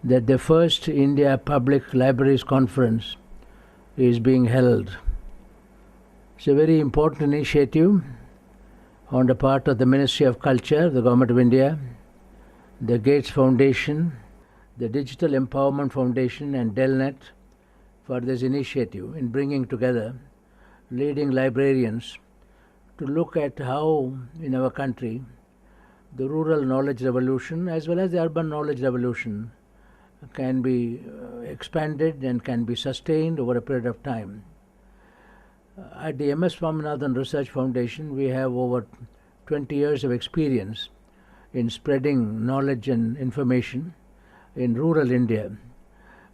that the first India Public Libraries Conference is being held. It's a very important initiative on the part of the Ministry of Culture, the Government of India, the Gates Foundation, the Digital Empowerment Foundation and Delnet for this initiative in bringing together leading librarians to look at how in our country the rural knowledge revolution as well as the urban knowledge revolution can be expanded and can be sustained over a period of time. At the M.S. Swaminathan Research Foundation, we have over 20 years of experience in spreading knowledge and information in rural India.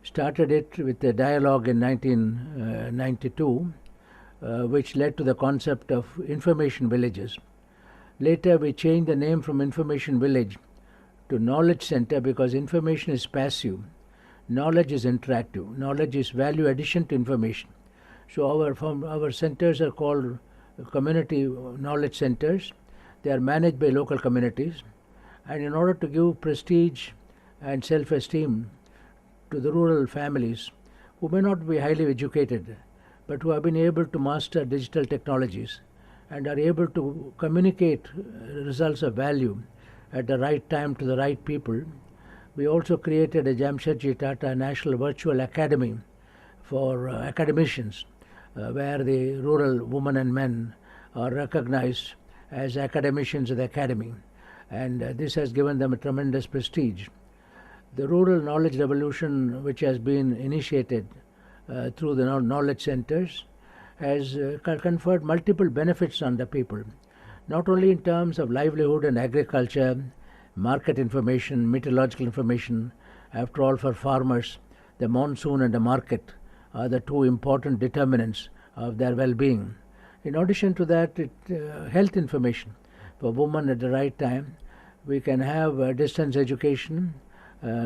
Started it with a dialogue in 1992, which led to the concept of information villages. Later, we changed the name from Information Village to Knowledge Center because information is passive, knowledge is interactive, knowledge is value addition to information. So our centers are called community knowledge centers. They are managed by local communities, and in order to give prestige and self-esteem to the rural families who may not be highly educated but who have been able to master digital technologies and are able to communicate results of value at the right time to the right people, we also created a Jamshedji Tata National Virtual Academy for academicians, where the rural women and men are recognized as academicians of the academy, and this has given them a tremendous prestige. The rural knowledge revolution, which has been initiated through the knowledge centers, has conferred multiple benefits on the people, not only in terms of livelihood and agriculture, market information, meteorological information. After all, for farmers, the monsoon and the market are the two important determinants of their well-being. In addition to that, health information for women at the right time. We can have distance education,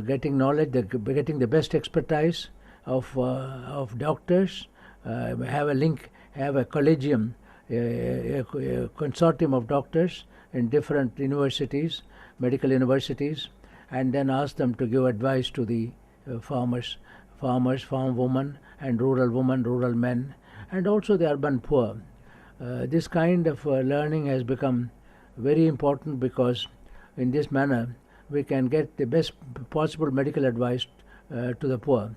getting knowledge, getting the best expertise of doctors, have a link, have a collegium, a consortium of doctors in different universities, medical universities, and then ask them to give advice to the farmers, farm women and rural men, and also the urban poor. This kind of learning has become very important because in this manner we can get the best possible medical advice to the poor.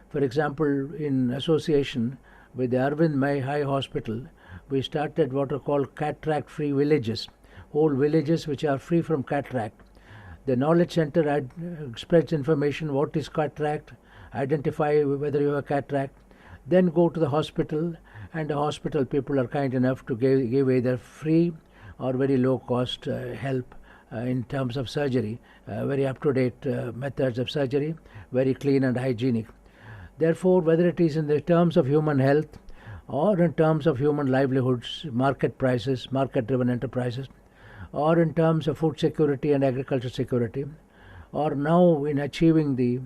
For example, in association with the Arvind Mai High Hospital, we started what are called cataract-free villages, whole villages which are free from cataract. The knowledge center spreads information what is cataract, identify whether you have cataract, then go to the hospital, and the hospital people are kind enough to give either free or very low cost help in terms of surgery, very up-to-date methods of surgery, very clean and hygienic. Therefore, whether it is in the terms of human health or in terms of human livelihoods, market prices, market-driven enterprises, or in terms of food security and agriculture security, or now in achieving the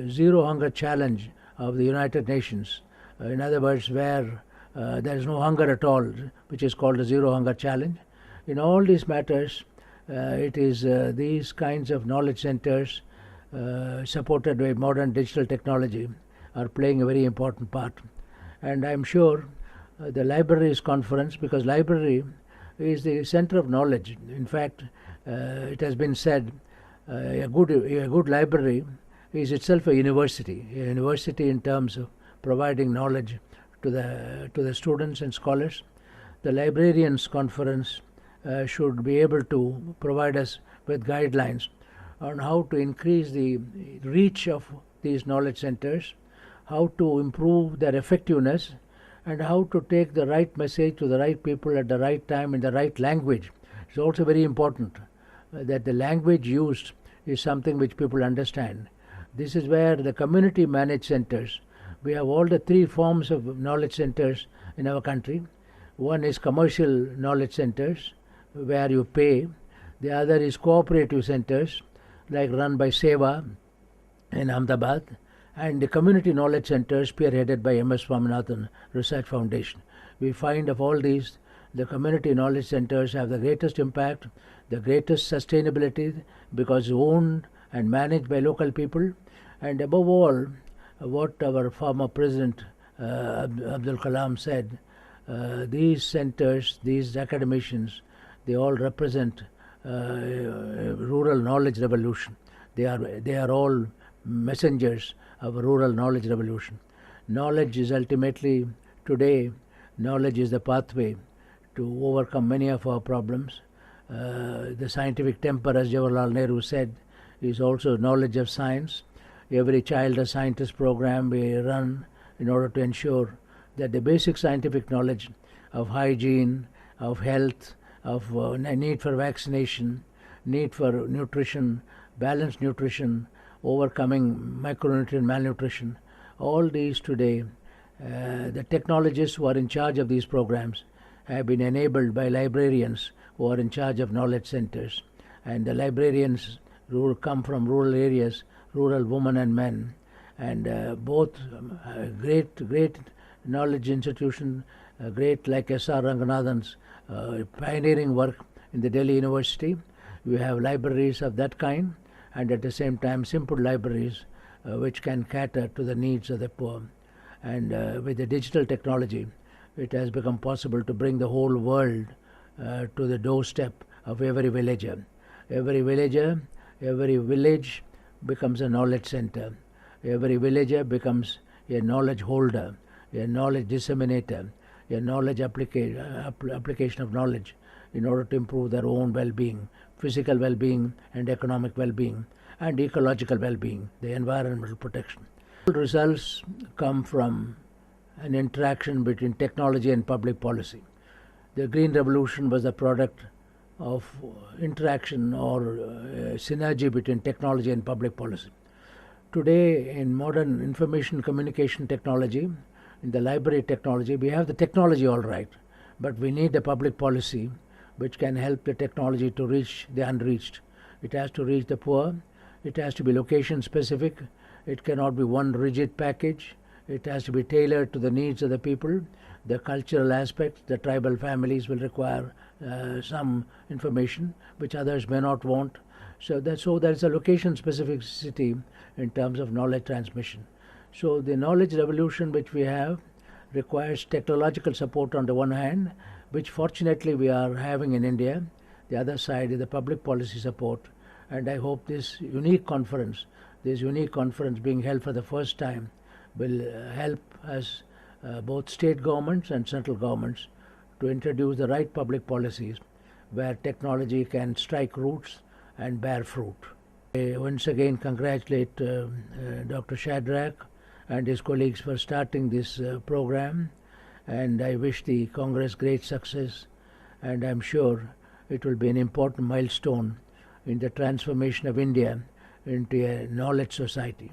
zero hunger challenge of the United Nations, in other words, where there is no hunger at all, which is called the zero hunger challenge. In all these matters, it is these kinds of knowledge centers supported by modern digital technology are playing a very important part. And I'm sure the libraries conference, because library is the center of knowledge. In fact, it has been said a good library is itself a university in terms of providing knowledge to the students and scholars. The librarians conference should be able to provide us with guidelines on how to increase the reach of these knowledge centers, how to improve their effectiveness, and how to take the right message to the right people at the right time in the right language. It's also very important that the language used is something which people understand. This is where the community managed centers, we have all the three forms of knowledge centers in our country. One is commercial knowledge centers where you pay. The other is cooperative centers like run by Seva in Ahmedabad, and the community knowledge centers spearheaded by M.S. Swaminathan Research Foundation. We find of all these, the community knowledge centers have the greatest impact, the greatest sustainability, because owned and managed by local people. And above all, what our former President Abdul Kalam said, these centers, these academicians, they all represent rural knowledge revolution. They are all messengers of a rural knowledge revolution. Knowledge is ultimately, today, knowledge is the pathway to overcome many of our problems. The scientific temper, as Jawaharlal Nehru said, is also knowledge of science. Every child a scientist program we run in order to ensure that the basic scientific knowledge of hygiene, of health, of need for vaccination, need for nutrition, balanced nutrition, overcoming micronutrient malnutrition, all these today, the technologists who are in charge of these programs have been enabled by librarians who are in charge of knowledge centers. And the librarians who come from rural areas, rural women and men, and both great knowledge institutions, great like S.R. Ranganathan's pioneering work in the Delhi University. We have libraries of that kind, and at the same time simple libraries which can cater to the needs of the poor. And with the digital technology, it has become possible to bring the whole world to the doorstep of every villager. Every villager, every village becomes a knowledge center. Every villager becomes a knowledge holder, a knowledge disseminator, a knowledge application of knowledge in order to improve their own well-being, physical well-being and economic well-being, and ecological well-being, the environmental protection. Results come from an interaction between technology and public policy. The Green Revolution was the product of interaction or synergy between technology and public policy. Today, in modern information communication technology, in the library technology, we have the technology all right, but we need a public policy which can help the technology to reach the unreached. It has to reach the poor. It has to be location specific. It cannot be one rigid package. It has to be tailored to the needs of the people. The cultural aspects, the tribal families will require some information which others may not want. So there is a location specificity in terms of knowledge transmission. So the knowledge revolution which we have requires technological support on the one hand, which fortunately we are having in India. The other side is the public policy support. And I hope this unique conference being held for the first time, will help us, both state governments and central governments, to introduce the right public policies where technology can strike roots and bear fruit. I once again congratulate Dr. Shadrach and his colleagues for starting this program, and I wish the Congress great success, and I'm sure it will be an important milestone in the transformation of India into a knowledge society.